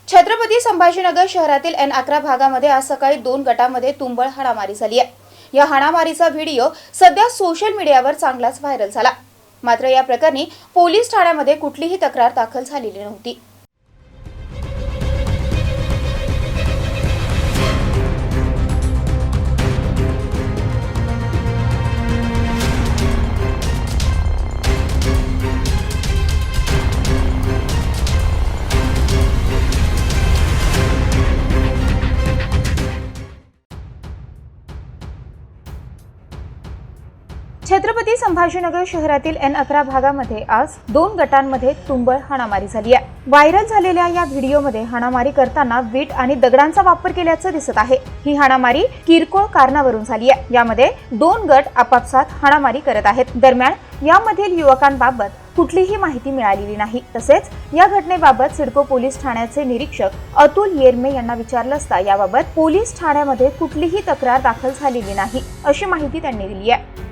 छत्रपती संभाजीनगर शहरातील N11 भागामध्ये आज सकाळी 2 गटांमध्ये तुंबळ हाणामारी झाली आहे। या हाणामारीचा व्हिडिओ सध्या सोशल मीडियावर चांगलाच व्हायरल झाला। मात्र या प्रकरणी पोलीस ठाण्यामध्ये कुठलीही तक्रार दाखल झालेली नव्हती। छत्रपती संभाजीनगर शहरातील N11 भागामध्ये आज 2 गटांमध्ये तुंबळ हाणामारी झाली आहे। व्हायरल झालेल्या या व्हिडिओमध्ये हाणामारी करताना वीट आणि दगडांचा वापर केल्याचं दिसत आहे। ही हाणामारी किरकोळ कारणावरून झाली आहे। यामध्ये 2 गट आपापसात हाणामारी करत आहेत। दरम्यान यामधील युवकांबाबत कुठलीही माहिती मिळालेली नाही। तसेच या घटनेबाबत सिडको पोलीस ठाण्याचे निरीक्षक अतुल येरमे यांना विचारलं असता याबाबत पोलीस ठाण्यामध्ये कुठलीही तक्रार दाखल झालेली नाही अशी माहिती त्यांनी दिली आहे।